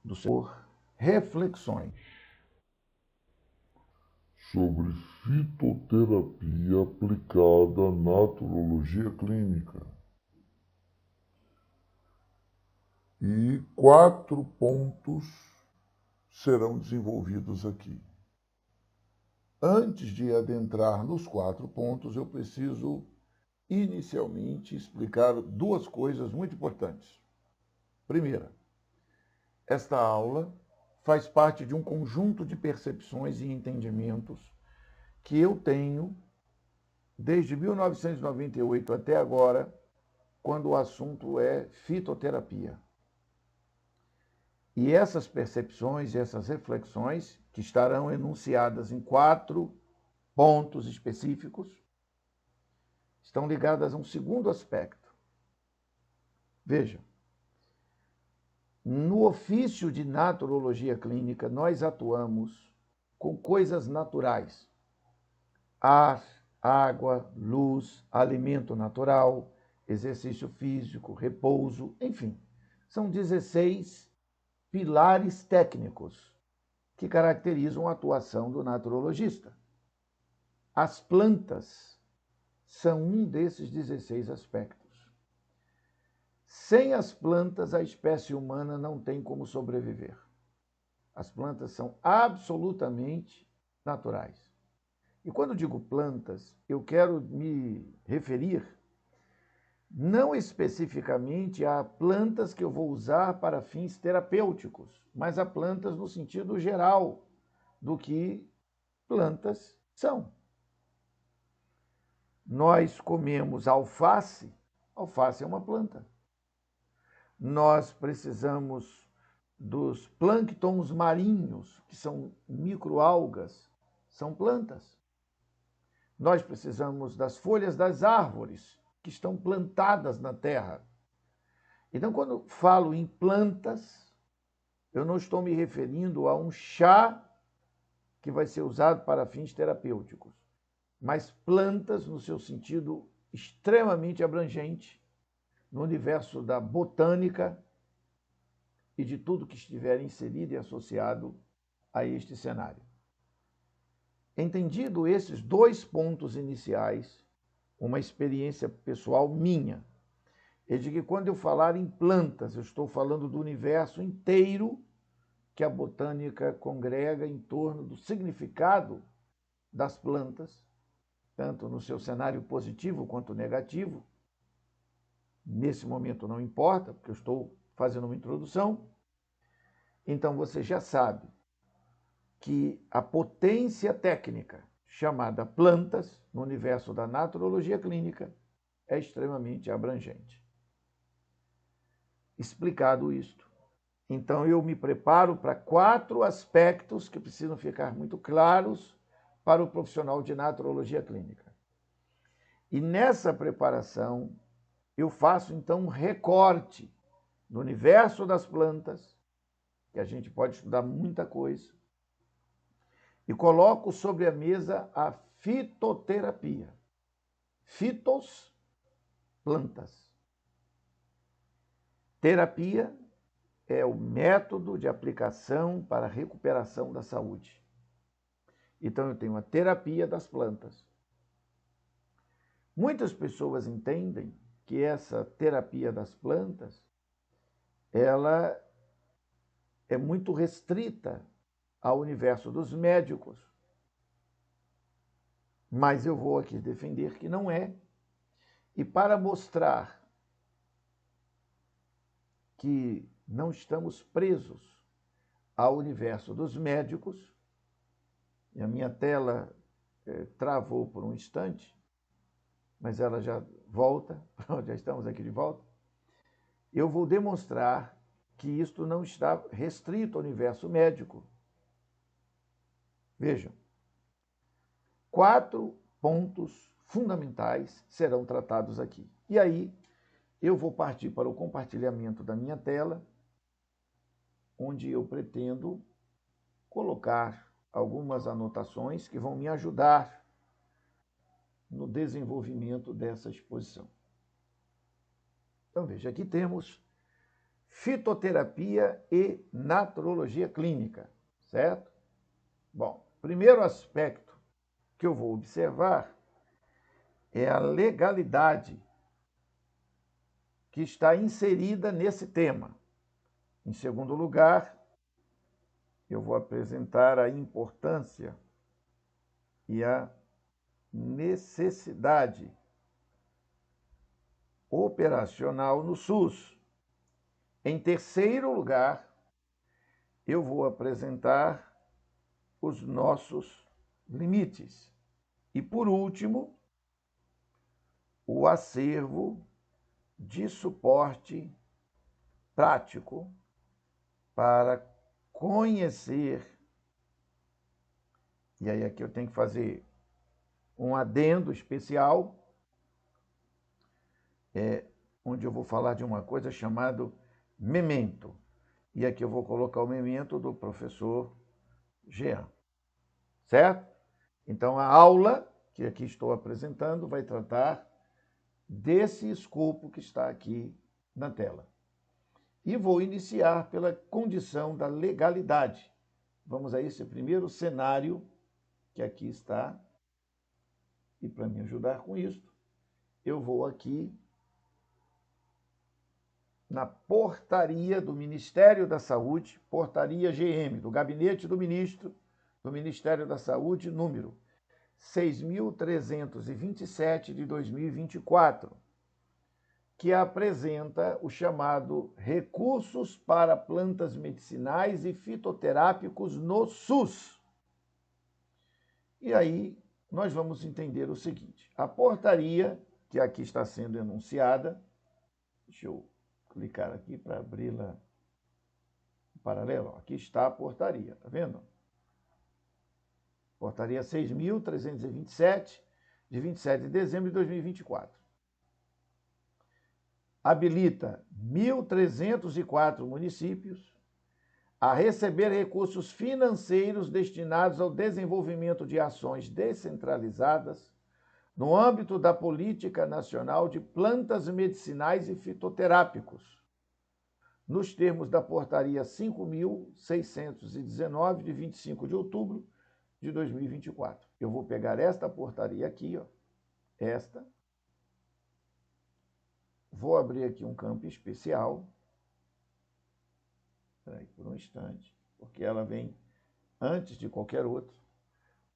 do setor, reflexões sobre fitoterapia aplicada à naturologia clínica. E 4 pontos serão desenvolvidos aqui. Antes de adentrar nos 4 pontos, eu preciso inicialmente explicar 2 coisas muito importantes. Primeira, esta aula faz parte de um conjunto de percepções e entendimentos que eu tenho desde 1998 até agora, quando o assunto é fitoterapia. E essas percepções e essas reflexões, que estarão enunciadas em 4 pontos específicos, estão ligadas a um segundo aspecto. Veja, no ofício de naturologia clínica, nós atuamos com coisas naturais: ar, água, luz, alimento natural, exercício físico, repouso, enfim. São 16 pilares técnicos que caracterizam a atuação do naturologista. As plantas são um desses 16 aspectos. Sem as plantas, a espécie humana não tem como sobreviver. As plantas são absolutamente naturais. E quando digo plantas, eu quero me referir não especificamente a plantas que eu vou usar para fins terapêuticos, mas a plantas no sentido geral do que plantas são. Nós comemos alface, alface é uma planta. Nós precisamos dos plânctons marinhos, que são microalgas, são plantas. Nós precisamos das folhas das árvores, que estão plantadas na terra. Então, quando falo em plantas, eu não estou me referindo a um chá que vai ser usado para fins terapêuticos, mas plantas no seu sentido extremamente abrangente, no universo da botânica e de tudo que estiver inserido e associado a este cenário. Entendido esses 2 pontos iniciais, uma experiência pessoal minha, é de que quando eu falar em plantas, eu estou falando do universo inteiro que a botânica congrega em torno do significado das plantas, tanto no seu cenário positivo quanto negativo. Nesse momento não importa, porque eu estou fazendo uma introdução. Então você já sabe que a potência técnica chamada plantas, no universo da naturologia clínica, é extremamente abrangente. Explicado isto, então eu me preparo para 4 aspectos que precisam ficar muito claros para o profissional de naturologia clínica. E nessa preparação, eu faço então um recorte no universo das plantas, que a gente pode estudar muita coisa, e coloco sobre a mesa a fitoterapia. Fitos, plantas. Terapia é o método de aplicação para a recuperação da saúde. Então eu tenho a terapia das plantas. Muitas pessoas entendem que essa terapia das plantas, ela é muito restrita ao universo dos médicos. Mas eu vou aqui defender que não é. E para mostrar que não estamos presos ao universo dos médicos, e a minha tela travou por um instante, mas ela já volta, já estamos aqui de volta, eu vou demonstrar que isto não está restrito ao universo médico. Vejam, 4 pontos fundamentais serão tratados aqui. E aí, eu vou partir para o compartilhamento da minha tela, onde eu pretendo colocar algumas anotações que vão me ajudar no desenvolvimento dessa exposição. Então, veja, aqui temos fitoterapia e naturologia clínica, certo? Bom, primeiro aspecto que eu vou observar é a legalidade que está inserida nesse tema. Em segundo lugar, eu vou apresentar a importância e a necessidade operacional no SUS. Em terceiro lugar, eu vou apresentar os nossos limites. E, por último, o acervo de suporte prático para conhecer. E aí aqui eu tenho que fazer um adendo especial, onde eu vou falar de uma coisa chamada memento. E aqui eu vou colocar o memento do professor Jean, certo? Então, a aula que aqui estou apresentando vai tratar desse escopo que está aqui na tela. E vou iniciar pela condição da legalidade. Vamos a esse primeiro cenário que aqui está. E para me ajudar com isso, eu vou aqui na portaria do Ministério da Saúde, portaria GM, do Gabinete do Ministro do Ministério da Saúde, número 6.327 de 2024, que apresenta o chamado Recursos para Plantas Medicinais e Fitoterápicos no SUS. E aí nós vamos entender o seguinte: a portaria, que aqui está sendo enunciada, deixa eu clicar aqui para abri-la em paralelo. Aqui está a portaria, tá vendo? Portaria 6.327, de 27 de dezembro de 2024. Habilita 1.304 municípios a receber recursos financeiros destinados ao desenvolvimento de ações descentralizadas no âmbito da Política Nacional de Plantas Medicinais e Fitoterápicos, nos termos da Portaria 5.619, de 25 de outubro de 2024. Eu vou pegar esta portaria aqui, ó, esta. Vou abrir aqui um campo especial. Espera aí por um instante, porque ela vem antes de qualquer outro.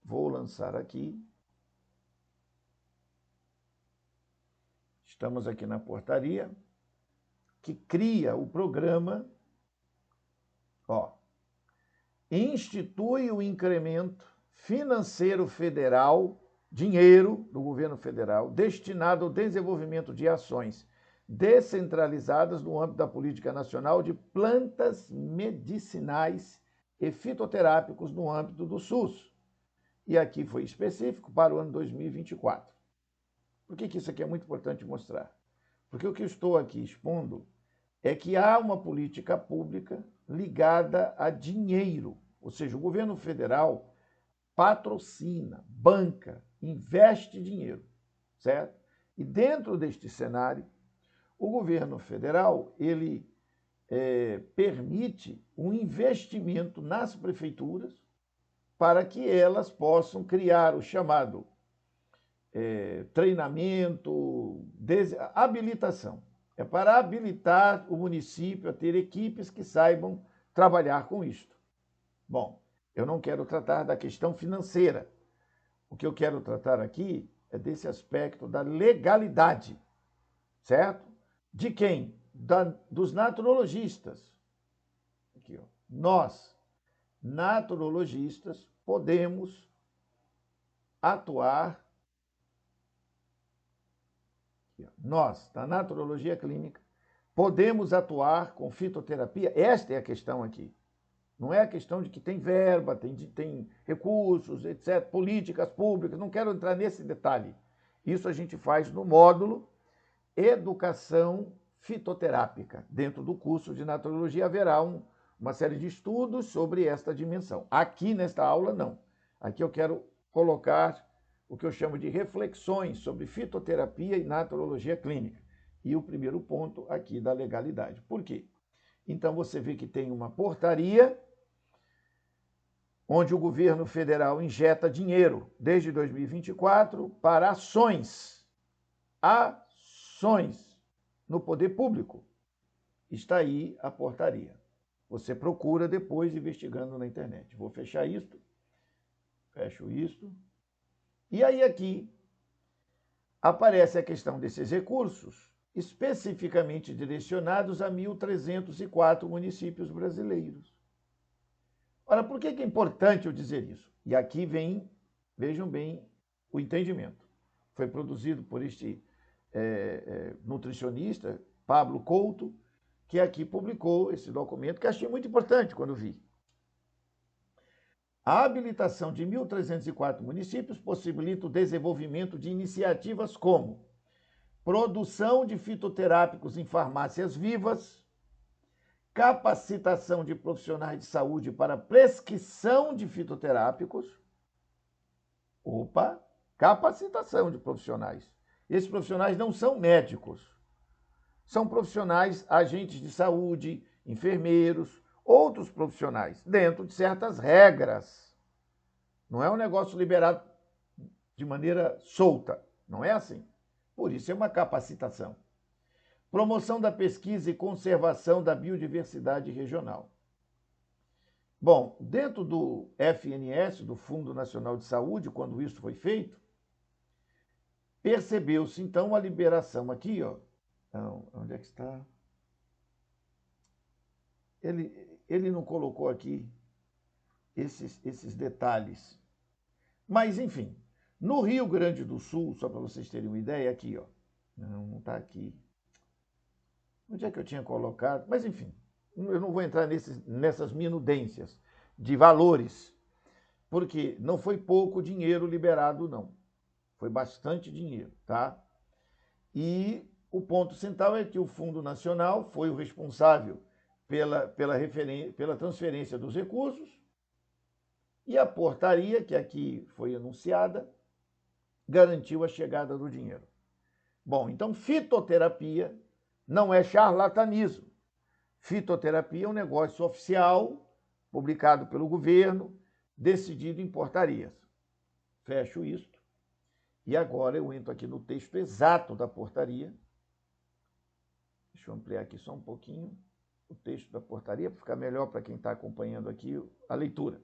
Vou lançar aqui. Estamos aqui na portaria que cria o programa, ó, institui o incremento financeiro federal, dinheiro do governo federal, destinado ao desenvolvimento de ações descentralizadas no âmbito da Política Nacional de Plantas Medicinais e Fitoterápicos no âmbito do SUS. E aqui foi específico para o ano 2024. Por que isso aqui é muito importante mostrar? Porque o que eu estou aqui expondo é que há uma política pública ligada a dinheiro, ou seja, o governo federal patrocina, banca, investe dinheiro, certo? E dentro deste cenário, o governo federal ele permite um investimento nas prefeituras para que elas possam criar o chamado treinamento, habilitação. É para habilitar o município a ter equipes que saibam trabalhar com isto. Bom, eu não quero tratar da questão financeira. O que eu quero tratar aqui é desse aspecto da legalidade, certo? De quem? Dos naturologistas. Aqui, ó. Nós, naturologistas, podemos atuar. Nós, da naturologia clínica, podemos atuar com fitoterapia. Esta é a questão aqui. Não é a questão de que tem verba, tem recursos, etc., políticas públicas. Não quero entrar nesse detalhe. Isso a gente faz no módulo Educação Fitoterápica. Dentro do curso de naturologia haverá uma série de estudos sobre esta dimensão. Aqui nesta aula, não. Aqui eu quero colocar o que eu chamo de reflexões sobre fitoterapia e naturologia clínica. E o primeiro ponto aqui da legalidade. Por quê? Então você vê que tem uma portaria onde o governo federal injeta dinheiro desde 2024 para ações no poder público. Está aí a portaria. Você procura depois investigando na internet. Vou fechar isto. Fecho isto. E aí aqui aparece a questão desses recursos especificamente direcionados a 1.304 municípios brasileiros. Ora, por que é importante eu dizer isso? E aqui vem, vejam bem, o entendimento. Foi produzido por este nutricionista, Pablo Couto, que aqui publicou esse documento, que achei muito importante quando vi. A habilitação de 1.304 municípios possibilita o desenvolvimento de iniciativas como produção de fitoterápicos em farmácias vivas, capacitação de profissionais de saúde para prescrição de fitoterápicos. Capacitação de profissionais. Esses profissionais não são médicos, são profissionais, agentes de saúde, enfermeiros, outros profissionais, dentro de certas regras. Não é um negócio liberado de maneira solta, não é assim. Por isso é uma capacitação. Promoção da pesquisa e conservação da biodiversidade regional. Bom, dentro do FNS, do Fundo Nacional de Saúde, quando isso foi feito, percebeu-se então a liberação aqui, ó. Onde é que está? Ele não colocou aqui esses detalhes. Mas, enfim, no Rio Grande do Sul, só para vocês terem uma ideia, aqui, ó. Não está aqui. Onde é que eu tinha colocado? Mas, enfim, eu não vou entrar nessas minudências de valores, porque não foi pouco dinheiro liberado, não. Foi bastante dinheiro, tá? E o ponto central é que o Fundo Nacional foi o responsável pela transferência dos recursos e a portaria, que aqui foi anunciada, garantiu a chegada do dinheiro. Bom, então fitoterapia não é charlatanismo. Fitoterapia é um negócio oficial, publicado pelo governo, decidido em portarias. Fecho isto. E agora eu entro aqui no texto exato da portaria. Deixa eu ampliar aqui só um pouquinho o texto da portaria, para ficar melhor para quem está acompanhando aqui a leitura.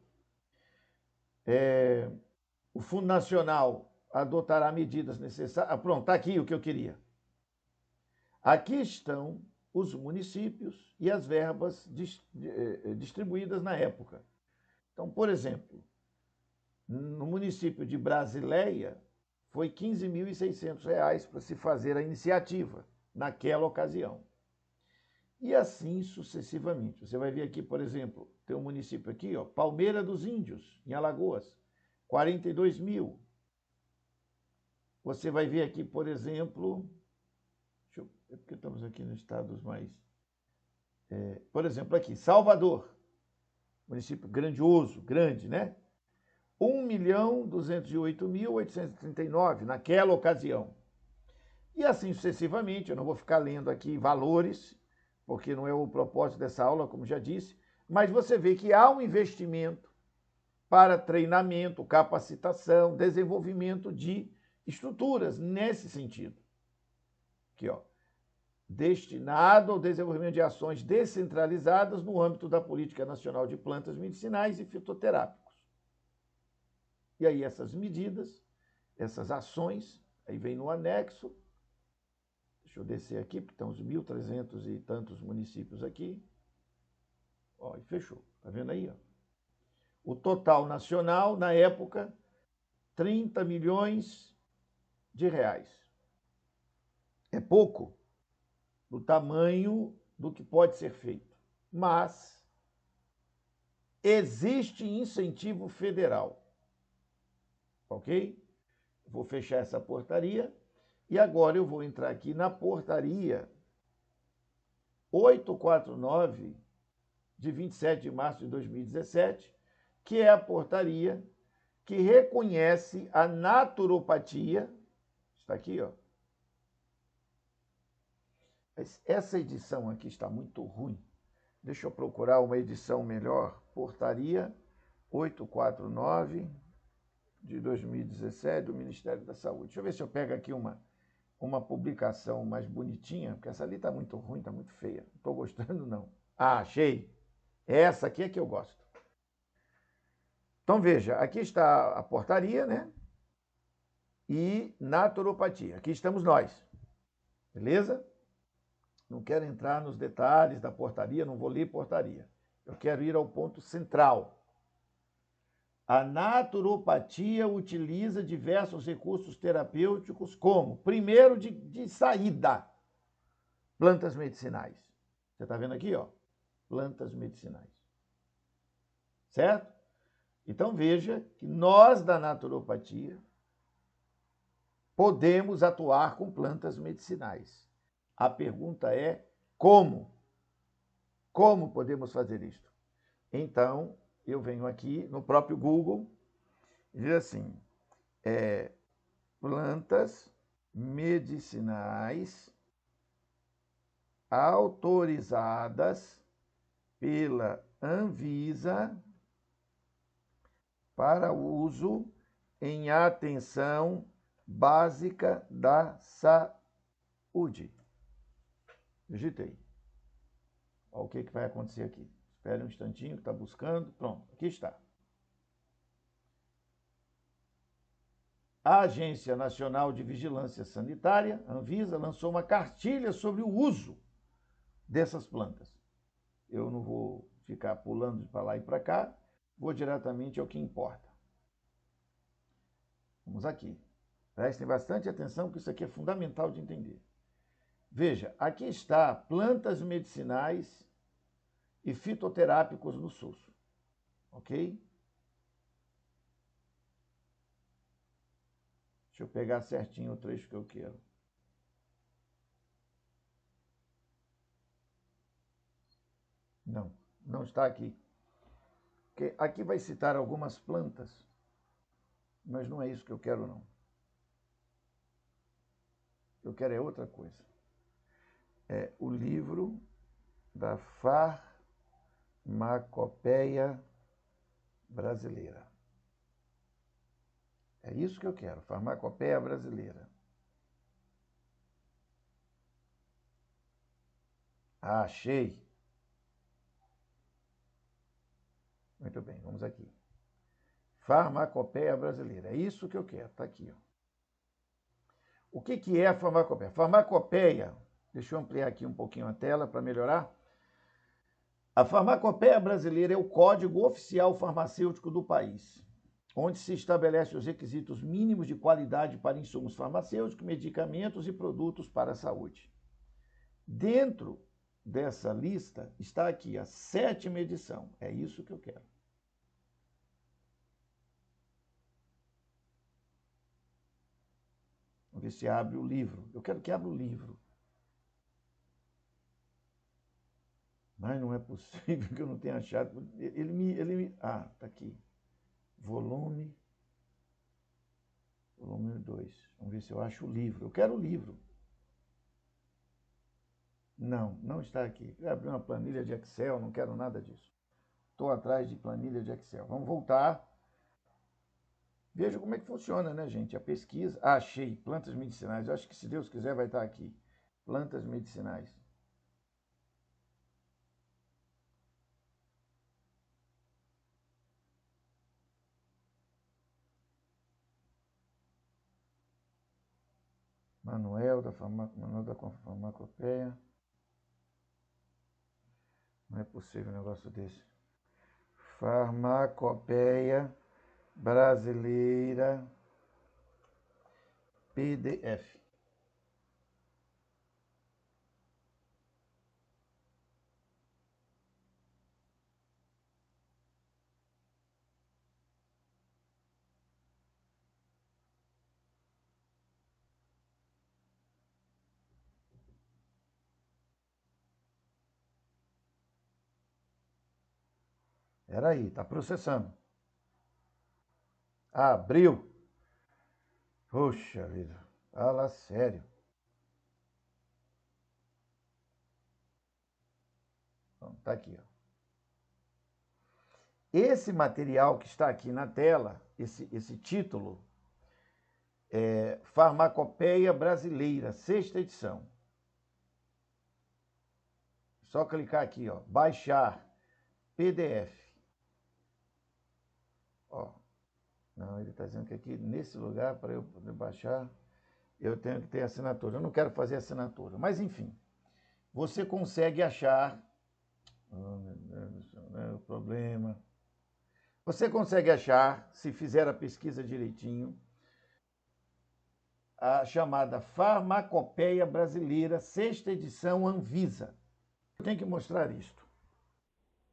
O Fundo Nacional adotará medidas necessárias. Pronto, está aqui o que eu queria. Aqui estão os municípios e as verbas distribuídas na época. Então, por exemplo, no município de Brasileia, foi R$ 15.600 para se fazer a iniciativa, naquela ocasião. E assim sucessivamente. Você vai ver aqui, por exemplo, tem um município aqui, ó, Palmeira dos Índios, em Alagoas, 42 mil. Você vai ver aqui, por exemplo, é porque estamos aqui nos estados mais... por exemplo, aqui, Salvador, município grandioso, grande, né? 1.208.839 naquela ocasião. E assim sucessivamente, eu não vou ficar lendo aqui valores, porque não é o propósito dessa aula, como já disse, mas você vê que há um investimento para treinamento, capacitação, desenvolvimento de estruturas nesse sentido. Aqui, ó. Destinado ao desenvolvimento de ações descentralizadas no âmbito da Política Nacional de Plantas Medicinais e Fitoterápicos. E aí essas medidas, essas ações, aí vem no anexo. Deixa eu descer aqui, porque estão os 1.300 e tantos municípios aqui. Ó, e fechou. Tá vendo aí? Ó? O total nacional, na época, 30 milhões de reais. É pouco do tamanho do que pode ser feito. Mas existe incentivo federal. Ok? Vou fechar essa portaria. E agora eu vou entrar aqui na portaria 849, de 27 de março de 2017, que é a portaria que reconhece a naturopatia. Está aqui, ó. Essa edição aqui está muito ruim, Deixa eu procurar uma edição melhor. Portaria 849 de 2017 do Ministério da Saúde. Deixa eu ver se eu pego aqui uma publicação mais bonitinha, porque essa ali está muito ruim, está muito feia. Não estou gostando, não. Ah, achei. Essa aqui é que eu gosto. Então, veja, aqui está a portaria, né? E naturopatia. Aqui estamos nós. Beleza? Não quero entrar nos detalhes da portaria, não vou ler portaria. Eu quero ir ao ponto central. A naturopatia utiliza diversos recursos terapêuticos, como, primeiro de saída, plantas medicinais. Você está vendo aqui, ó? Plantas medicinais. Certo? Então veja que nós da naturopatia podemos atuar com plantas medicinais. A pergunta é como? Como podemos fazer isto? Então, eu venho aqui no próprio Google e diz assim, plantas medicinais autorizadas pela Anvisa para uso em atenção básica da saúde. Digitei. Olha o que vai acontecer aqui. Espere um instantinho que está buscando. Pronto, aqui está. A Agência Nacional de Vigilância Sanitária, Anvisa, lançou uma cartilha sobre o uso dessas plantas. Eu não vou ficar pulando para lá e para cá, vou diretamente ao que importa. Vamos aqui. Prestem bastante atenção, porque isso aqui é fundamental de entender. Veja, aqui está plantas medicinais e fitoterápicos no SUS. Ok? Deixa eu pegar certinho o trecho que eu quero. Não, não está aqui. Porque aqui vai citar algumas plantas, mas não é isso que eu quero, não. Eu quero é outra coisa. É o livro da Farmacopeia Brasileira. É isso que eu quero, Farmacopeia Brasileira. Ah, achei. Muito bem, vamos aqui. Farmacopeia Brasileira. É isso que eu quero, está aqui. Ó. O que é a farmacopeia? Farmacopeia, deixa eu ampliar aqui um pouquinho a tela para melhorar. A Farmacopeia Brasileira é o código oficial farmacêutico do país, onde se estabelece os requisitos mínimos de qualidade para insumos farmacêuticos, medicamentos e produtos para a saúde. Dentro dessa lista está aqui a 7ª edição. É isso que eu quero. Vamos ver se abre o livro. Eu quero que abra o livro. Mas não é possível que eu não tenha achado. Ah, está aqui. Volume 2. Vamos ver se eu acho o livro. Eu quero o livro. Não, não está aqui. Eu abri uma planilha de Excel, não quero nada disso. Estou atrás de planilha de Excel. Vamos voltar. Veja como é que funciona, né, gente? A pesquisa. Ah, achei. Plantas medicinais. Eu acho que, se Deus quiser, vai estar aqui. Plantas medicinais. Manual da Farmacopeia. Não é possível um negócio desse. Farmacopeia Brasileira PDF. Era aí, tá processando. Ah, abriu. Poxa vida, fala sério. Pronto. Está aqui. Ó. Esse material que está aqui na tela, esse título, é Farmacopeia Brasileira, 6ª edição. Só clicar aqui, ó, baixar PDF. Ó, não, ele está dizendo que aqui, nesse lugar, para eu poder baixar, eu tenho que ter assinatura. Eu não quero fazer assinatura, mas enfim, você consegue achar. Oh, meu Deus do céu, não é o problema. Você consegue achar, se fizer a pesquisa direitinho, a chamada Farmacopeia Brasileira, 6ª edição Anvisa. Eu tenho que mostrar isto.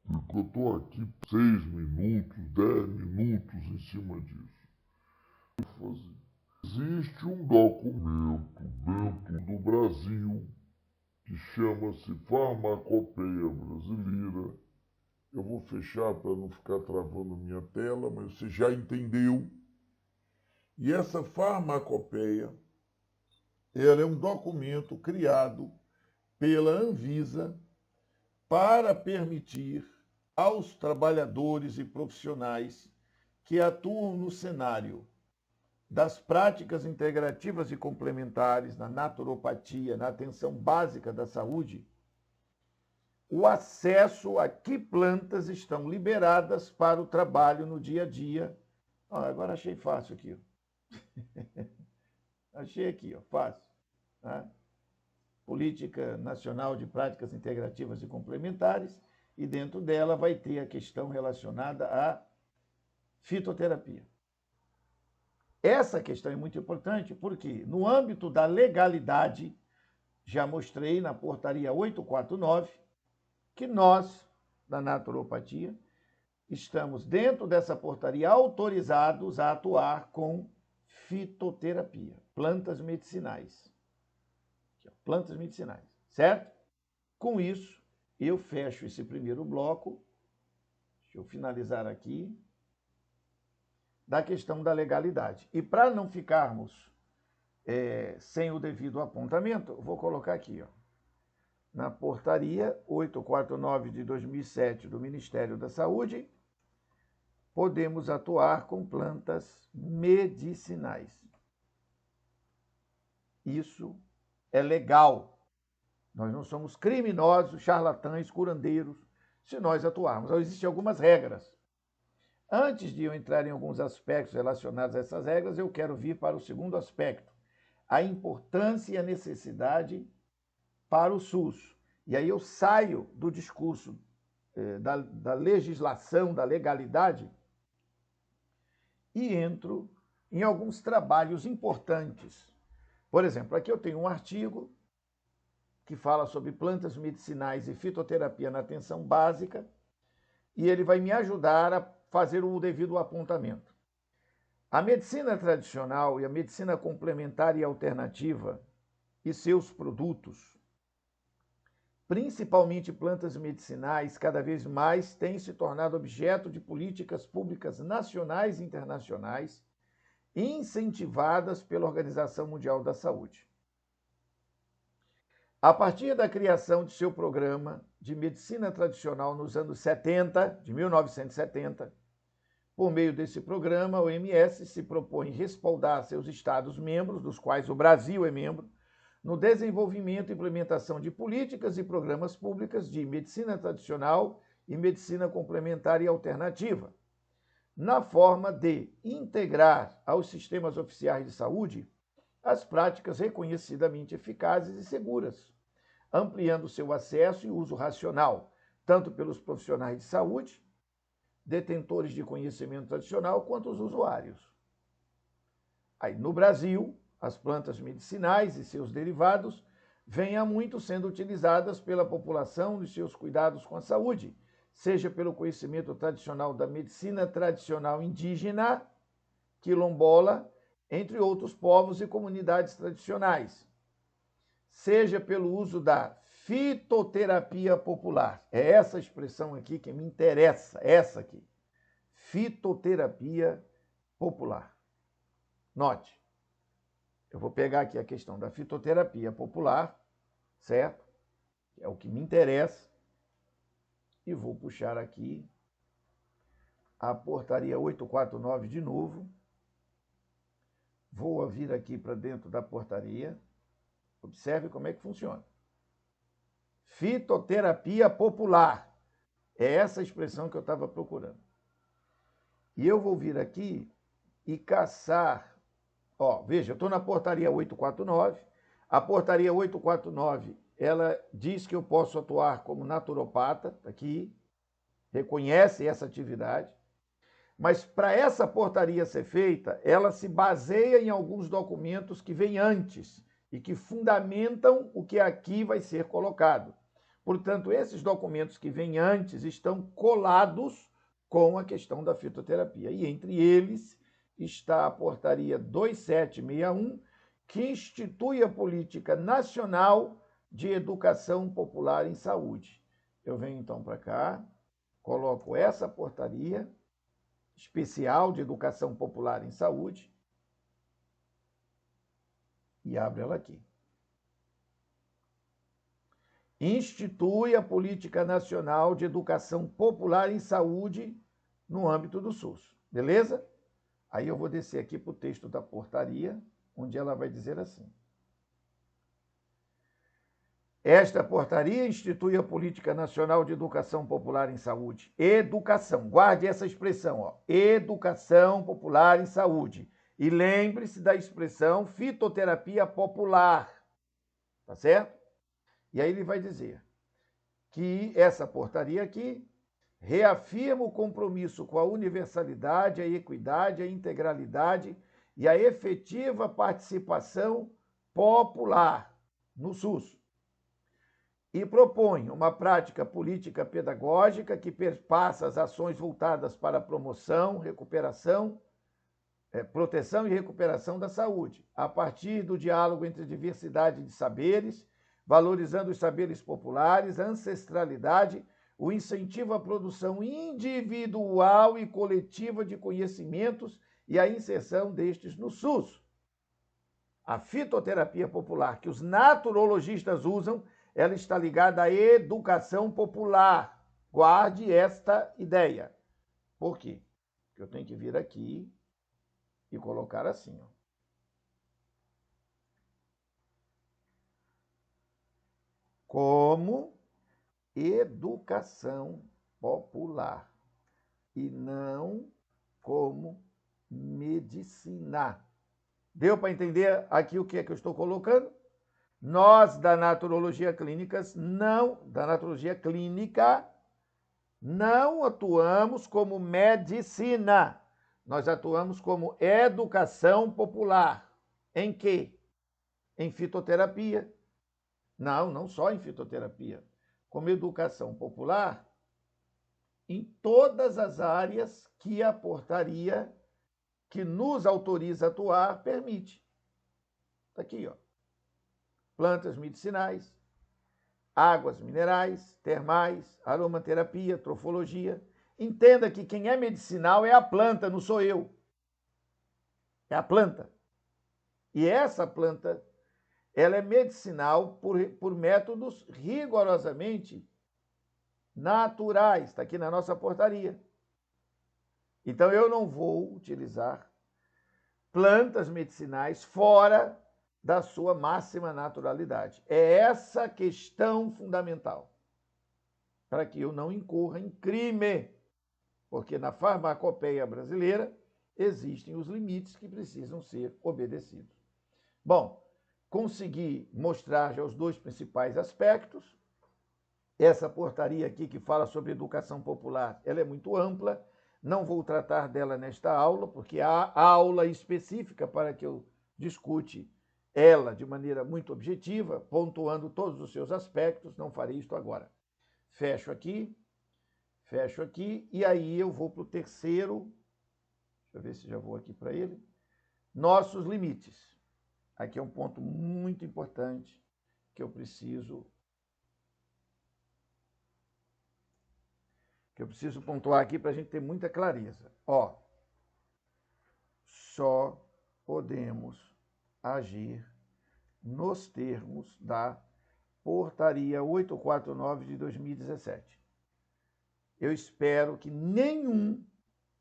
Eu estou aqui 6 minutos, 10 minutos em cima disso. Existe um documento dentro do Brasil que chama-se Farmacopeia Brasileira. Eu vou fechar para não ficar travando minha tela, mas você já entendeu. E essa farmacopeia, ela é um documento criado pela Anvisa para permitir aos trabalhadores e profissionais que atuam no cenário das práticas integrativas e complementares, na naturopatia, na atenção básica da saúde, o acesso a que plantas estão liberadas para o trabalho no dia a dia. Agora achei fácil aqui. Achei aqui, ó, fácil. Tá? Política Nacional de Práticas Integrativas e Complementares, e dentro dela vai ter a questão relacionada à fitoterapia. Essa questão é muito importante porque, no âmbito da legalidade, já mostrei na portaria 849, que nós, da naturopatia, estamos dentro dessa portaria autorizados a atuar com fitoterapia, plantas medicinais. Plantas medicinais, certo? Com isso, eu fecho esse primeiro bloco. Deixa eu finalizar aqui. Da questão da legalidade. E para não ficarmos sem o devido apontamento, eu vou colocar aqui, ó, na portaria 849 de 2007 do Ministério da Saúde, podemos atuar com plantas medicinais. Isso é legal. Nós não somos criminosos, charlatães, curandeiros, se nós atuarmos. Existem algumas regras. Antes de eu entrar em alguns aspectos relacionados a essas regras, eu quero vir para o segundo aspecto, a importância e a necessidade para o SUS. E aí eu saio do discurso da legislação, da legalidade, e entro em alguns trabalhos importantes. Por exemplo, aqui eu tenho um artigo que fala sobre plantas medicinais e fitoterapia na atenção básica, e ele vai me ajudar a fazer o devido apontamento. A medicina tradicional e a medicina complementar e alternativa e seus produtos, principalmente plantas medicinais, cada vez mais têm se tornado objeto de políticas públicas nacionais e internacionais, incentivadas pela Organização Mundial da Saúde. A partir da criação de seu programa de medicina tradicional nos anos 70, de 1970, por meio desse programa, a OMS se propõe respaldar seus Estados-membros, dos quais o Brasil é membro, no desenvolvimento e implementação de políticas e programas públicas de medicina tradicional e medicina complementar e alternativa, na forma de integrar aos sistemas oficiais de saúde as práticas reconhecidamente eficazes e seguras, ampliando seu acesso e uso racional, tanto pelos profissionais de saúde, detentores de conhecimento tradicional, quanto os usuários. Aí, no Brasil, as plantas medicinais e seus derivados vêm há muito sendo utilizadas pela população nos seus cuidados com a saúde, seja pelo conhecimento tradicional da medicina tradicional indígena, quilombola, entre outros povos e comunidades tradicionais, seja pelo uso da fitoterapia popular. É essa expressão aqui que me interessa, essa aqui. Fitoterapia popular. Note, eu vou pegar aqui a questão da fitoterapia popular, certo? É o que me interessa. e vou puxar aqui a portaria 849 de novo. Vou vir aqui para dentro da portaria. Observe como é que funciona. Fitoterapia popular. É essa expressão que eu estava procurando. E eu vou vir aqui e caçar. Ó, veja, eu estou na portaria 849. A portaria 849, ela diz que eu posso atuar como naturopata, aqui, reconhece essa atividade. Mas para essa portaria ser feita, ela se baseia em alguns documentos que vêm antes e que fundamentam o que aqui vai ser colocado. Portanto, esses documentos que vêm antes estão colados com a questão da fitoterapia. E entre eles está a portaria 2761, que institui a Política Nacional de Educação Popular em Saúde. Eu venho então para cá, coloco essa portaria especial de Educação Popular em Saúde e abro ela aqui. Institui a Política Nacional de Educação Popular em Saúde no âmbito do SUS. Beleza? Aí eu vou descer aqui para o texto da portaria, onde ela vai dizer assim. Esta portaria institui a Política Nacional de Educação Popular em Saúde. Educação, guarde essa expressão, ó. Educação Popular em Saúde. E lembre-se da expressão fitoterapia popular. Tá certo? E aí ele vai dizer que essa portaria aqui reafirma o compromisso com a universalidade, a equidade, a integralidade e a efetiva participação popular no SUS. E propõe uma prática política pedagógica que perpassa as ações voltadas para a promoção, proteção e recuperação da saúde, a partir do diálogo entre diversidade de saberes, valorizando os saberes populares, a ancestralidade, o incentivo à produção individual e coletiva de conhecimentos e a inserção destes no SUS. A fitoterapia popular que os naturologistas usam, ela está ligada à educação popular. Guarde esta ideia. Por quê? Porque eu tenho que vir aqui e colocar assim, ó. Como educação popular e não como medicina. Deu para entender aqui o que é que eu estou colocando? Nós, da naturologia clínica, não atuamos como medicina. Nós atuamos como educação popular. Em quê? Em fitoterapia. Não só em fitoterapia. Como educação popular em todas as áreas que a portaria que nos autoriza a atuar permite. Está aqui, ó. Plantas medicinais, águas minerais, termais, aromaterapia, trofologia. Entenda que quem é medicinal é a planta, não sou eu. É a planta. E essa planta, ela é medicinal por métodos rigorosamente naturais. Está aqui na nossa portaria. Então, eu não vou utilizar plantas medicinais fora da sua máxima naturalidade. É essa questão fundamental, para que eu não incorra em crime, porque na farmacopeia brasileira existem os limites que precisam ser obedecidos. Bom, consegui mostrar já os dois principais aspectos. Essa portaria aqui que fala sobre educação popular, ela é muito ampla, não vou tratar dela nesta aula, porque há aula específica para que eu discute ela de maneira muito objetiva, pontuando todos os seus aspectos, não farei isto agora. Fecho aqui, e aí eu vou para o terceiro, deixa eu ver se já vou aqui para ele, nossos limites. Aqui é um ponto muito importante que eu preciso pontuar aqui para a gente ter muita clareza. Ó, só podemos agir nos termos da Portaria 849 de 2017. eu espero que nenhum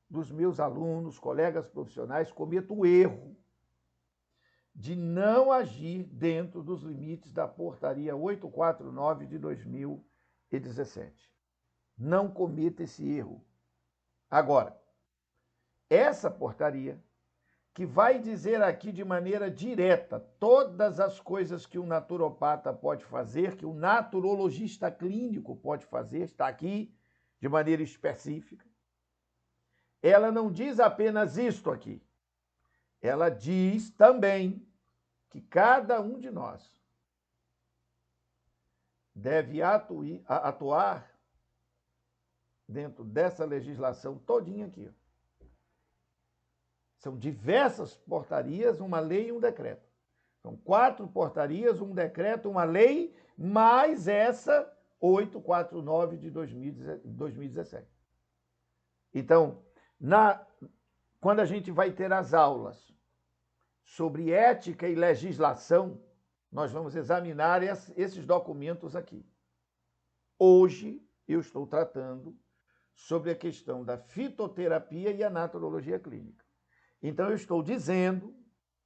dos meus alunos, colegas profissionais, cometa o erro de não agir dentro dos limites da Portaria 849 de 2017. Não cometa esse erro. Agora, essa portaria, que vai dizer aqui de maneira direta todas as coisas que um naturopata pode fazer, que o naturologista clínico pode fazer, está aqui de maneira específica. Ela não diz apenas isto aqui. Ela diz também que cada um de nós deve atuar dentro dessa legislação todinha aqui. São diversas portarias, uma lei e um decreto. São 4 portarias, um decreto, uma lei, mais essa 849 de 2017. Então, quando a gente vai ter as aulas sobre ética e legislação, nós vamos examinar esses documentos aqui. Hoje, eu estou tratando sobre a questão da fitoterapia e a naturologia clínica. Então, eu estou dizendo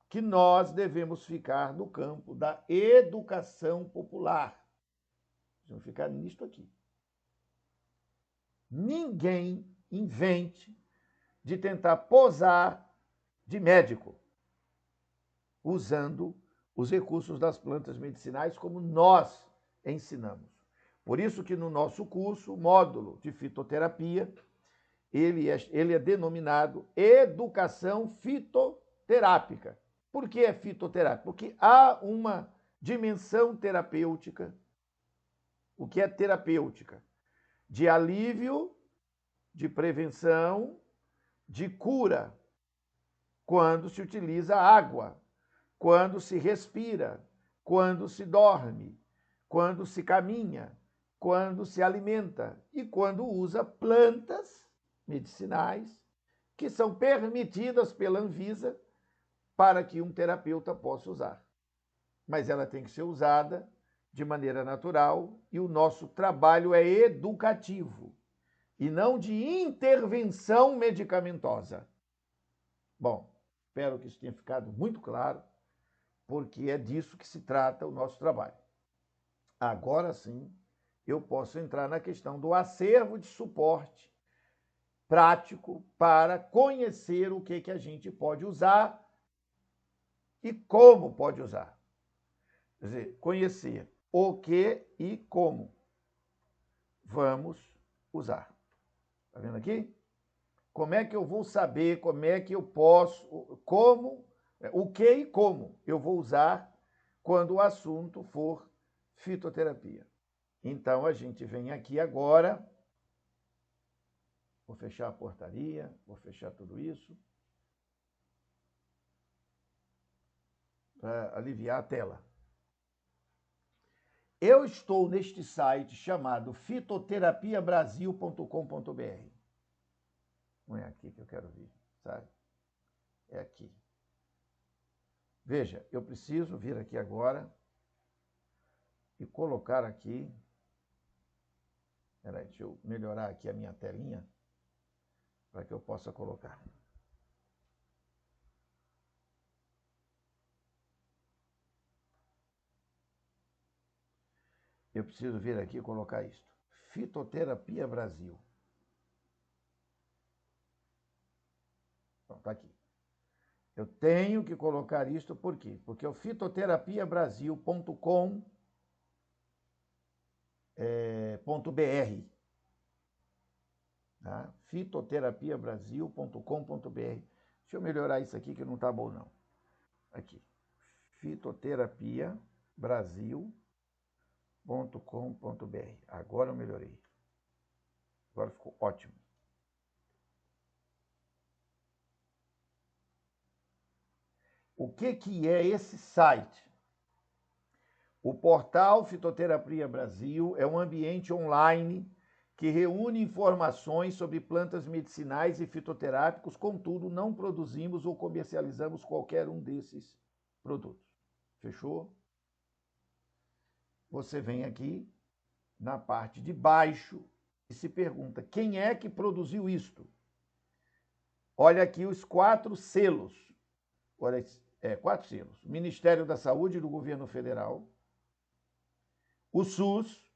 que nós devemos ficar no campo da educação popular. Vamos ficar nisto aqui. Ninguém invente de tentar posar de médico, usando os recursos das plantas medicinais como nós ensinamos. Por isso que no nosso curso, módulo de fitoterapia, ele é denominado educação fitoterápica. Por que é fitoterápica? Porque há uma dimensão terapêutica. O que é terapêutica? De alívio, de prevenção, de cura, quando se utiliza água, quando se respira, quando se dorme, quando se caminha, quando se alimenta e quando usa plantas medicinais que são permitidas pela Anvisa para que um terapeuta possa usar. Mas ela tem que ser usada de maneira natural e o nosso trabalho é educativo e não de intervenção medicamentosa. Bom, espero que isso tenha ficado muito claro, porque é disso que se trata o nosso trabalho. Agora sim, eu posso entrar na questão do acervo de suporte prático para conhecer o que a gente pode usar e como pode usar. Quer dizer, conhecer o que e como vamos usar. Está vendo aqui? Como é que eu vou saber, como é que eu posso, como, o que e como eu vou usar quando o assunto for fitoterapia. Então, a gente vem aqui agora, vou fechar a portaria, vou fechar tudo isso, para aliviar a tela. Eu estou neste site chamado fitoterapiabrasil.com.br. Não é aqui que eu quero vir, sabe? É aqui. Veja, eu preciso vir aqui agora e colocar aqui. Peraí, deixa eu melhorar aqui a minha telinha para que eu possa colocar. Eu preciso vir aqui e colocar isto. Fitoterapia Brasil. Está aqui. Eu tenho que colocar isto por quê? Porque o fitoterapiabrasil.com.br. Tá? Fitoterapiabrasil.com.br. Deixa eu melhorar isso aqui que não está bom, não. Aqui. Fitoterapiabrasil.com.br. Agora eu melhorei. Agora ficou ótimo. O que é esse site? O portal Fitoterapia Brasil é um ambiente online que reúne informações sobre plantas medicinais e fitoterápicos, contudo, não produzimos ou comercializamos qualquer um desses produtos. Fechou? Você vem aqui na parte de baixo e se pergunta, quem é que produziu isto? Olha aqui os 4 selos. Olha, 4 selos. Ministério da Saúde do Governo Federal, o SUS,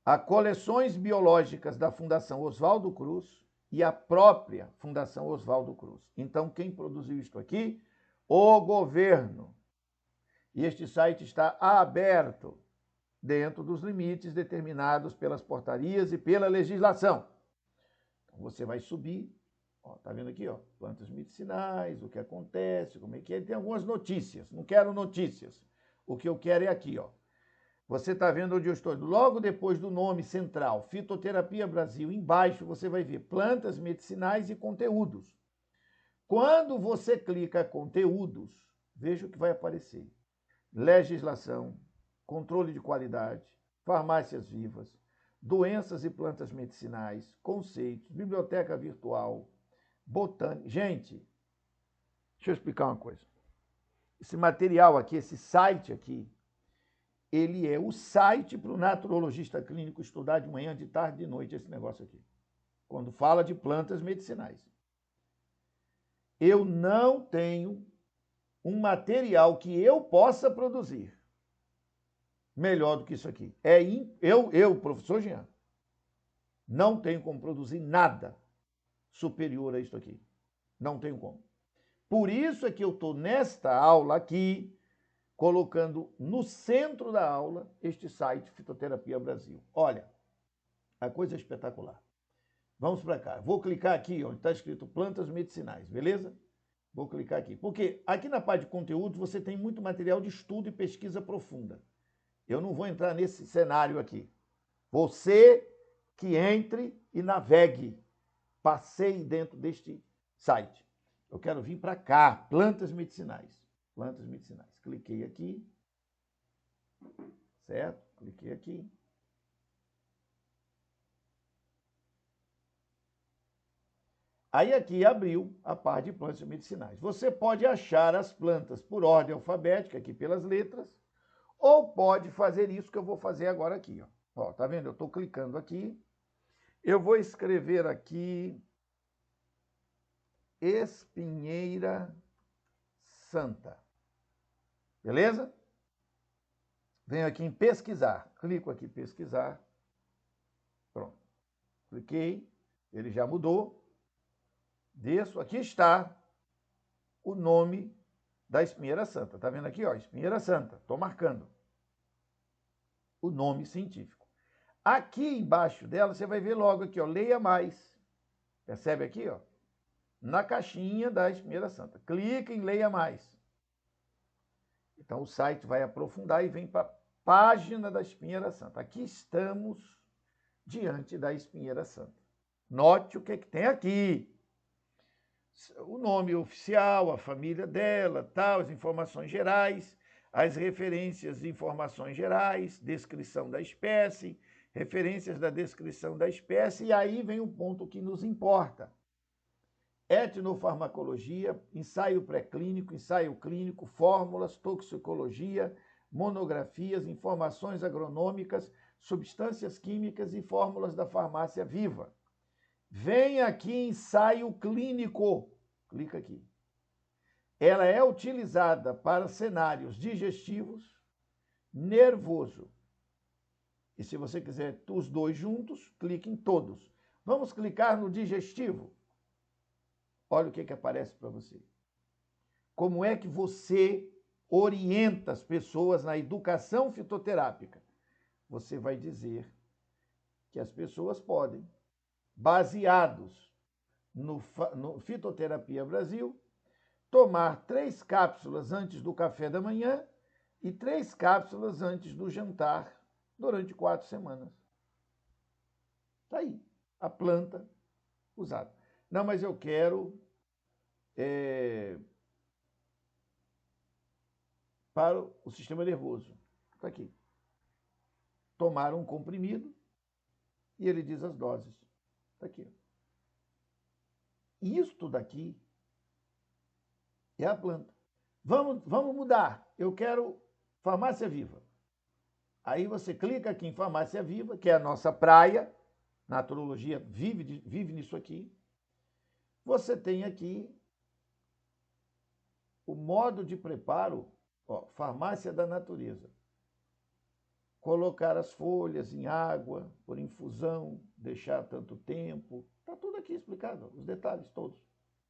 a Coleções Biológicas da Fundação Oswaldo Cruz e a própria Fundação Oswaldo Cruz. Então, quem produziu isto aqui? O governo. E este site está aberto dentro dos limites determinados pelas portarias e pela legislação. Então, você vai subir, tá vendo aqui, plantas medicinais, o que acontece, como é que é. Tem algumas notícias, não quero notícias. O que eu quero é aqui, Você está vendo onde eu estou? Logo depois do nome central, Fitoterapia Brasil, embaixo você vai ver plantas medicinais e conteúdos. Quando você clica conteúdos, veja o que vai aparecer. Legislação, controle de qualidade, farmácias vivas, doenças e plantas medicinais, conceitos, biblioteca virtual, botânica. Gente, deixa eu explicar uma coisa. Esse material aqui, esse site aqui, ele é o site para o naturologista clínico estudar de manhã, de tarde, de noite, esse negócio aqui. Quando fala de plantas medicinais. Eu não tenho um material que eu possa produzir melhor do que isso aqui. Eu, professor Jean, não tenho como produzir nada superior a isso aqui. Não tenho como. Por isso é que eu estou nesta aula aqui, colocando no centro da aula este site Fitoterapia Brasil. Olha, a coisa é espetacular. Vamos para cá. Vou clicar aqui onde está escrito plantas medicinais, beleza? Vou clicar aqui. Porque aqui na parte de conteúdos você tem muito material de estudo e pesquisa profunda. Eu não vou entrar nesse cenário aqui. Você que entre e navegue, passeie dentro deste site. Eu quero vir para cá, plantas medicinais. Plantas medicinais. Cliquei aqui, certo? Cliquei aqui. Aí aqui abriu a parte de plantas medicinais. Você pode achar as plantas por ordem alfabética, aqui pelas letras, ou pode fazer isso que eu vou fazer agora aqui. Tá vendo? Eu estou clicando aqui. Eu vou escrever aqui espinheira santa. Beleza? Venho aqui em pesquisar. Clico aqui em pesquisar. Pronto. Cliquei. Ele já mudou. Desço. Aqui está o nome da espinheira santa. Tá vendo aqui? Espinheira santa. Estou marcando o nome científico. Aqui embaixo dela, você vai ver logo aqui, leia mais. Percebe aqui, na caixinha da espinheira santa. Clica em leia mais. Então, o site vai aprofundar e vem para a página da espinheira santa. Aqui estamos diante da espinheira santa. Note o que tem aqui. O nome oficial, a família dela, as informações gerais, as referências e informações gerais, descrição da espécie, referências da descrição da espécie, e aí vem o ponto que nos importa. Etnofarmacologia, ensaio pré-clínico, ensaio clínico, fórmulas, toxicologia, monografias, informações agronômicas, substâncias químicas e fórmulas da farmácia viva. Vem aqui ensaio clínico. Clica aqui. Ela é utilizada para cenários digestivos, nervoso. E se você quiser os dois juntos, clique em todos. Vamos clicar no digestivo. Olha o que aparece para você. Como é que você orienta as pessoas na educação fitoterápica? Você vai dizer que as pessoas podem, baseados no Fitoterapia Brasil, tomar 3 cápsulas antes do café da manhã e 3 cápsulas antes do jantar durante 4 semanas. Está aí, a planta usada. Não, mas eu quero para o sistema nervoso. Está aqui. Tomar um comprimido e ele diz as doses. Está aqui. Isto daqui é a planta. Vamos mudar. Eu quero farmácia viva. Aí você clica aqui em Farmácia Viva, que é a nossa praia, naturologia vive nisso aqui. Você tem aqui o modo de preparo, ó, Farmácia da Natureza. Colocar as folhas em água, por infusão, deixar tanto tempo. Está tudo aqui explicado, os detalhes todos.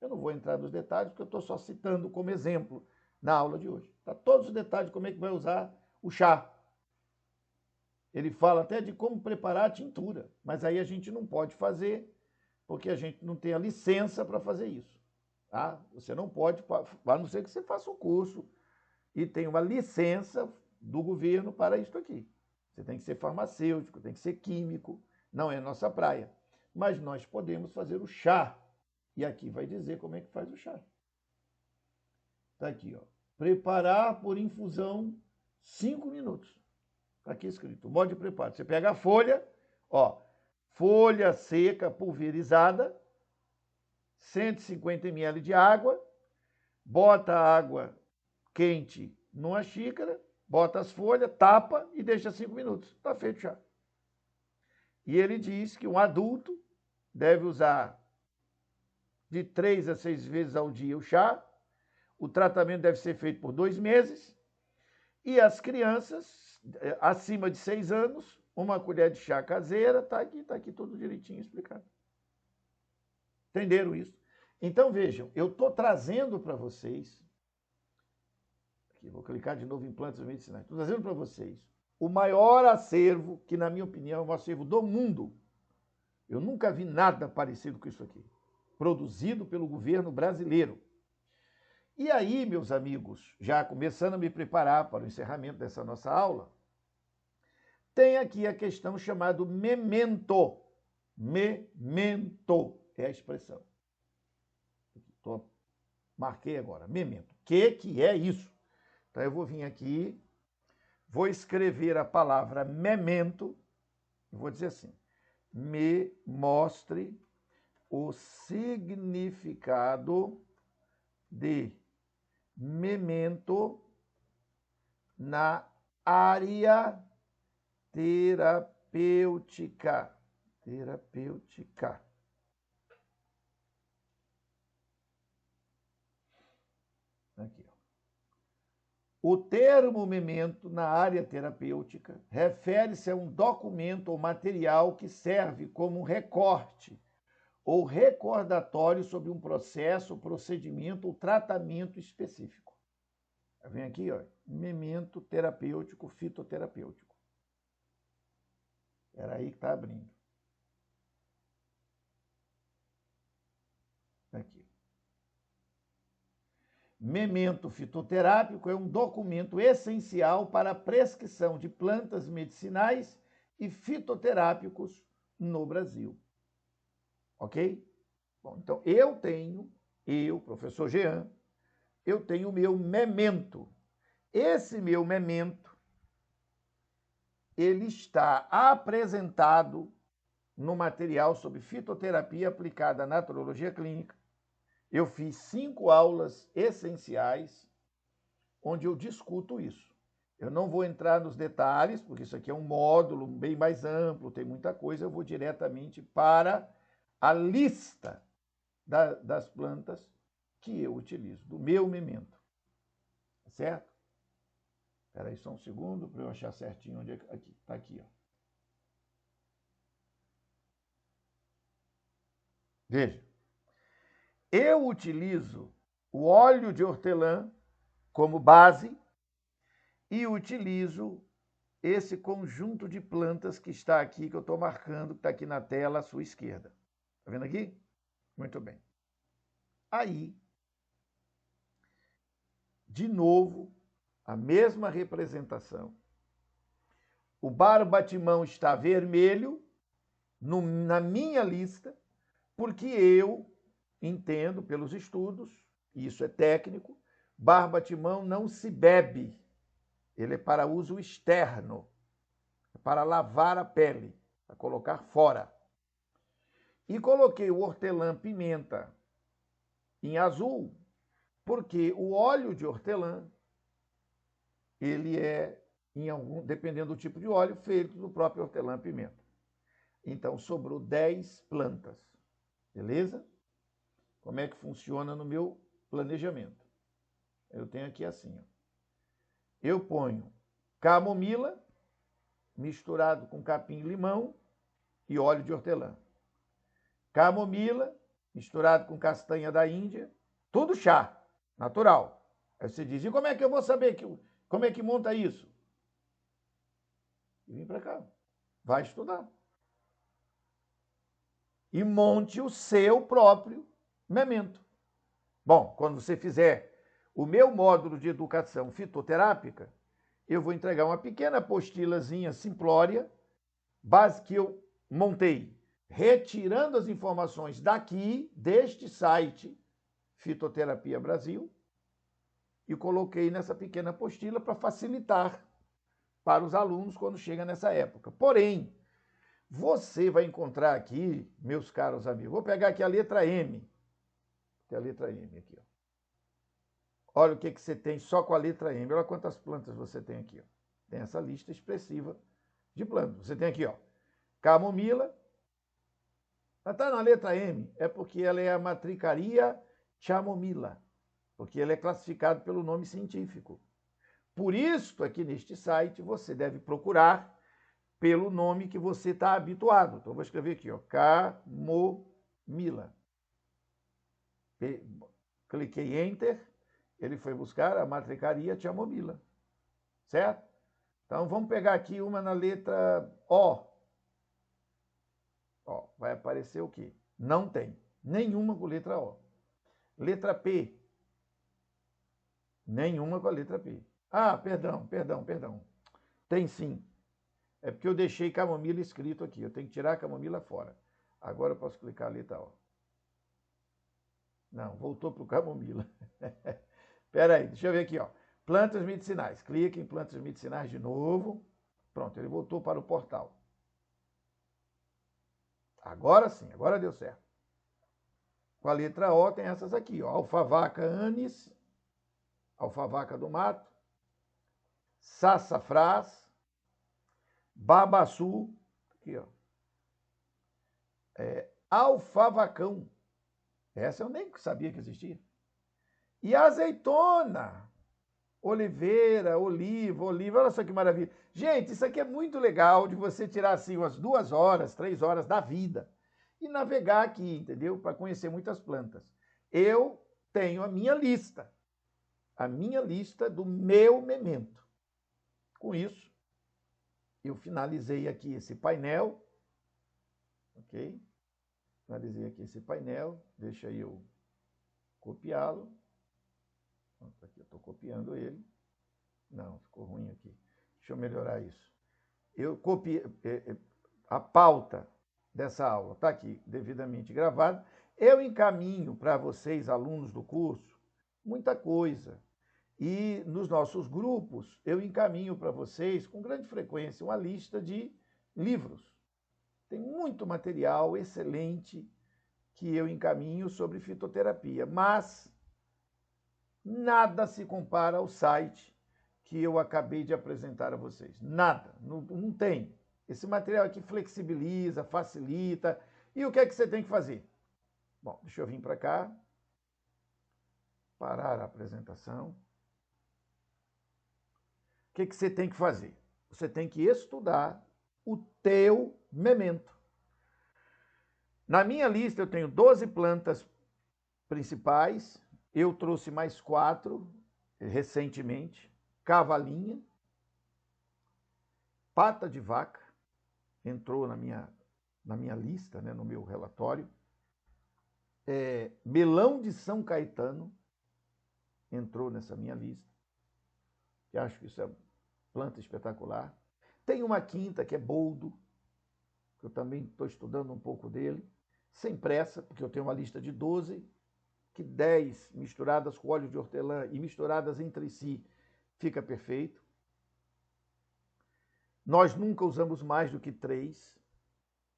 Eu não vou entrar nos detalhes, porque eu estou só citando como exemplo na aula de hoje. Está todos os detalhes de como é que vai usar o chá. Ele fala até de como preparar a tintura, mas aí a gente não pode fazer, porque a gente não tem a licença para fazer isso. Tá? Você não pode, a não ser que você faça um curso e tenha uma licença do governo para isso aqui. Você tem que ser farmacêutico, tem que ser químico, não é nossa praia. Mas nós podemos fazer o chá. E aqui vai dizer como é que faz o chá. Está aqui, ó. Preparar por infusão 5 minutos. Está aqui escrito, modo de preparo. Você pega a folha, ó, folha seca pulverizada, 150 ml de água, bota a água quente numa xícara, bota as folhas, tapa e deixa 5 minutos. Está feito o chá. E ele diz que um adulto deve usar de 3 a 6 vezes ao dia o chá. O tratamento deve ser feito por 2 meses. E as crianças, acima de 6 anos, uma colher de chá caseira, está aqui tudo direitinho explicado. Entenderam isso? Então, vejam, eu estou trazendo para vocês, aqui, vou clicar de novo em plantas medicinais, estou trazendo para vocês o maior acervo, que na minha opinião é o acervo do mundo. Eu nunca vi nada parecido com isso aqui, produzido pelo governo brasileiro. E aí, meus amigos, já começando a me preparar para o encerramento dessa nossa aula, tem aqui a questão chamada memento. Memento é a expressão. Marquei agora, memento. O que é isso? Então eu vou vir aqui, vou escrever a palavra memento, e vou dizer assim, me mostre o significado de memento na área terapêutica. Aqui, ó. O termo memento na área terapêutica refere-se a um documento ou material que serve como um recorte ou recordatório sobre um processo, procedimento ou tratamento específico. Vem aqui, ó, memento terapêutico, fitoterapêutico. Era aí que está abrindo. Aqui. Memento fitoterápico é um documento essencial para a prescrição de plantas medicinais e fitoterápicos no Brasil. Ok? Bom, então eu, professor Jean, eu tenho o meu memento. Esse meu memento, ele está apresentado no material sobre fitoterapia aplicada à naturologia clínica. Eu fiz 5 aulas essenciais onde eu discuto isso. Eu não vou entrar nos detalhes, porque isso aqui é um módulo bem mais amplo, tem muita coisa, eu vou diretamente para a lista das plantas que eu utilizo, do meu memento. Certo? Espera aí só um segundo para eu achar certinho onde é que... Aqui, está aqui, ó. Veja. Eu utilizo o óleo de hortelã como base e utilizo esse conjunto de plantas que está aqui, que eu estou marcando, que está aqui na tela à sua esquerda. Está vendo aqui? Muito bem. Aí, de novo, a mesma representação. O barbatimão está vermelho na minha lista, porque eu entendo pelos estudos, e isso é técnico, barbatimão não se bebe. Ele é para uso externo, é para lavar a pele, para colocar fora. E coloquei o hortelã-pimenta em azul, porque o óleo de hortelã, ele é dependendo do tipo de óleo, feito do próprio hortelã-pimenta. Então, sobrou 10 plantas. Beleza? Como é que funciona no meu planejamento? Eu tenho aqui assim, ó. Eu ponho camomila misturado com capim-limão e óleo de hortelã. Camomila misturado com castanha da Índia, tudo chá, natural. Aí você diz, e como é que eu vou saber como é que monta isso? E vem para cá, vai estudar. E monte o seu próprio memento. Bom, quando você fizer o meu módulo de educação fitoterápica, eu vou entregar uma pequena apostilazinha simplória, base que eu montei, retirando as informações daqui, deste site, Fitoterapia Brasil, e coloquei nessa pequena apostila para facilitar para os alunos quando chega nessa época. Porém, você vai encontrar aqui, meus caros amigos, vou pegar aqui a letra M. Tem a letra M aqui, ó. Olha o que você tem só com a letra M. Olha quantas plantas você tem aqui, ó. Tem essa lista expressiva de plantas. Você tem aqui, ó, camomila. Está na letra M, é porque ela é a Matricaria chamomila, porque ela é classificada pelo nome científico. Por isso, aqui neste site, você deve procurar pelo nome que você está habituado. Então, eu vou escrever aqui, ó, camomila. Cliquei Enter, ele foi buscar a Matricaria chamomila, certo? Então, vamos pegar aqui uma na letra O. Ó, vai aparecer o quê? Não tem nenhuma com letra O. Letra P. Nenhuma com a letra P. Ah, perdão. Tem sim. É porque eu deixei camomila escrito aqui. Eu tenho que tirar a camomila fora. Agora eu posso clicar a letra O. Não, voltou para o camomila. Espera aí, deixa eu ver aqui, ó. Plantas medicinais. Clique em plantas medicinais de novo. Pronto, ele voltou para o portal. Agora sim, agora deu certo. Com a letra O tem essas aqui, ó. Alfavaca anis, alfavaca do mato, sassafrás, babaçu, aqui, ó. Alfavacão. Essa eu nem sabia que existia. E azeitona, oliveira, oliva, olha só que maravilha. Gente, isso aqui é muito legal de você tirar assim umas 2 horas, 3 horas da vida e navegar aqui, entendeu? Para conhecer muitas plantas. Eu tenho a minha lista do meu memento. Com isso, eu finalizei aqui esse painel, ok? Finalizei aqui esse painel, deixa eu copiá-lo. Aqui eu estou copiando ele. Não, ficou ruim aqui. Deixa eu melhorar isso. Eu copiei a pauta dessa aula, está aqui devidamente gravada. Eu encaminho para vocês, alunos do curso, muita coisa. E nos nossos grupos, eu encaminho para vocês, com grande frequência, uma lista de livros. Tem muito material excelente que eu encaminho sobre fitoterapia, mas nada se compara ao site que eu acabei de apresentar a vocês. Nada, não tem. Esse material aqui flexibiliza, facilita. E o que é que você tem que fazer? Bom, deixa eu vir para cá. Parar a apresentação. O que você tem que fazer? Você tem que estudar o teu memento. Na minha lista eu tenho 12 plantas principais. Eu trouxe mais 4 recentemente. Cavalinha, pata de vaca, entrou na minha lista, né, no meu relatório. Melão de São Caetano entrou nessa minha lista, que acho que isso é planta espetacular. Tem uma quinta que é boldo, que eu também estou estudando um pouco dele, sem pressa, porque eu tenho uma lista de 12, que 10 misturadas com óleo de hortelã e misturadas entre si fica perfeito. Nós nunca usamos mais do que 3.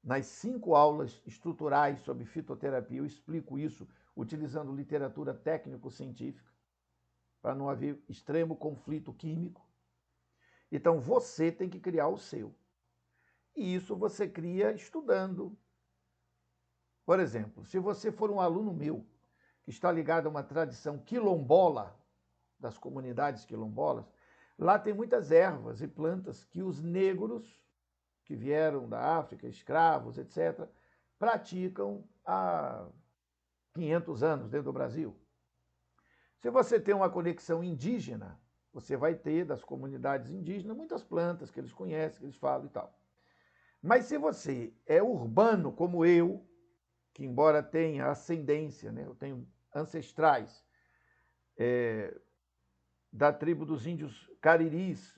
Nas 5 aulas estruturais sobre fitoterapia, eu explico isso utilizando literatura técnico-científica, para não haver extremo conflito químico. Então você tem que criar o seu. E isso você cria estudando. Por exemplo, se você for um aluno meu que está ligado a uma tradição quilombola, das comunidades quilombolas, lá tem muitas ervas e plantas que os negros, que vieram da África, escravos, etc., praticam há 500 anos dentro do Brasil. Se você tem uma conexão indígena, você vai ter das comunidades indígenas muitas plantas que eles conhecem, que eles falam e tal. Mas se você é urbano como eu, que embora tenha ascendência, né, eu tenho ancestrais da tribo dos índios cariris,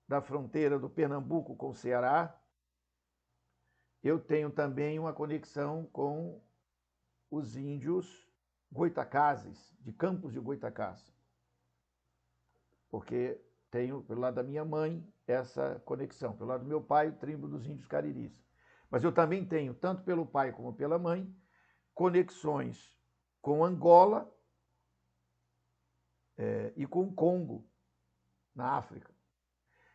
da fronteira do Pernambuco com o Ceará, eu tenho também uma conexão com os índios goitacazes, de Campos de Goitacás, porque tenho, pelo lado da minha mãe, essa conexão, pelo lado do meu pai, o tribo dos índios cariris. Mas eu também tenho, tanto pelo pai como pela mãe, conexões com Angola e com o Congo, na África.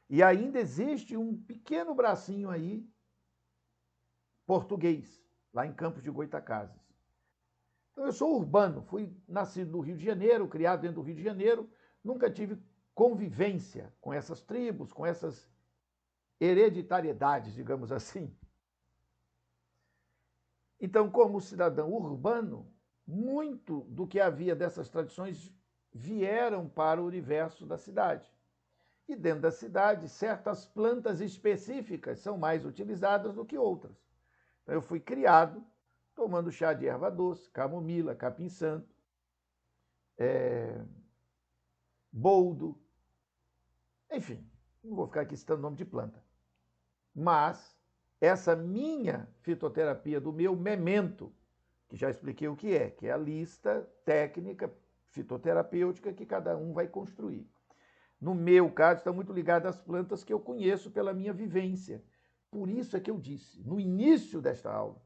E ainda existe um pequeno bracinho aí português, lá em Campos de Goitacazes. Então eu sou urbano, fui nascido no Rio de Janeiro, criado dentro do Rio de Janeiro, nunca tive convivência com essas tribos, com essas hereditariedades, digamos assim. Então, como cidadão urbano, muito do que havia dessas tradições vieram para o universo da cidade. E dentro da cidade, certas plantas específicas são mais utilizadas do que outras. Então, eu fui criado tomando chá de erva doce, camomila, capim-santo, boldo, enfim, não vou ficar aqui citando nome de planta. Mas essa minha fitoterapia do meu memento, que já expliquei o que é a lista técnica fitoterapêutica que cada um vai construir. No meu caso, está muito ligado às plantas que eu conheço pela minha vivência. Por isso é que eu disse, no início desta aula,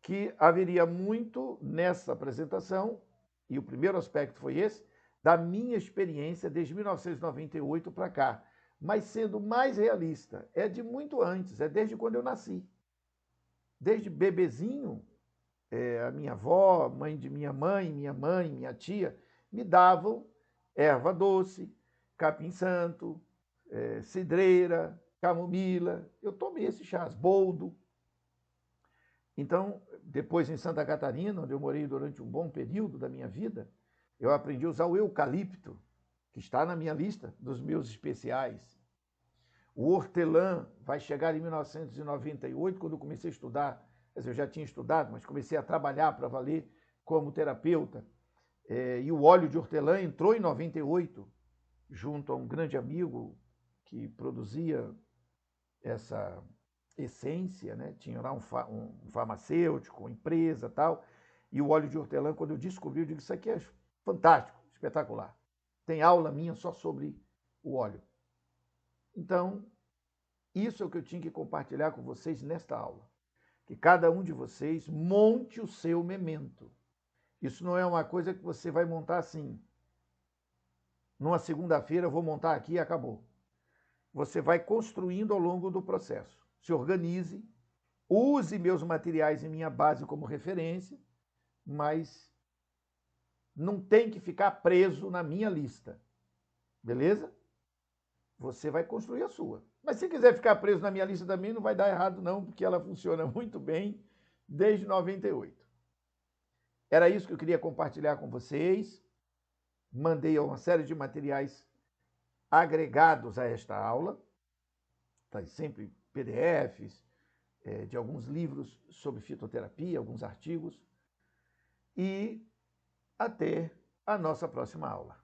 que haveria muito nessa apresentação, e o primeiro aspecto foi esse, da minha experiência desde 1998 para cá. Mas sendo mais realista, é de muito antes, é desde quando eu nasci. Desde bebezinho, a minha avó, mãe de minha mãe, minha tia, me davam erva doce, capim-santo, cidreira, camomila. Eu tomei esses chás, boldo. Então, depois em Santa Catarina, onde eu morei durante um bom período da minha vida, eu aprendi a usar o eucalipto, que está na minha lista dos meus especiais. O hortelã vai chegar em 1998, quando eu comecei a estudar, quer dizer, eu já tinha estudado, mas comecei a trabalhar para valer como terapeuta. E o óleo de hortelã entrou em 98, junto a um grande amigo que produzia essa essência, né? Tinha lá um farmacêutico, uma empresa tal, e o óleo de hortelã, quando eu descobri, eu digo, isso aqui é fantástico, espetacular. Tem aula minha só sobre o óleo. Então, isso é o que eu tinha que compartilhar com vocês nesta aula. Que cada um de vocês monte o seu memento. Isso não é uma coisa que você vai montar assim. Numa segunda-feira eu vou montar aqui e acabou. Você vai construindo ao longo do processo. Se organize, use meus materiais e minha base como referência, mas não tem que ficar preso na minha lista. Beleza? Você vai construir a sua. Mas se quiser ficar preso na minha lista também, não vai dar errado não, porque ela funciona muito bem desde 98. Era isso que eu queria compartilhar com vocês. Mandei uma série de materiais agregados a esta aula. Tá sempre PDFs, de alguns livros sobre fitoterapia, alguns artigos. E até a nossa próxima aula.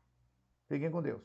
Fiquem com Deus.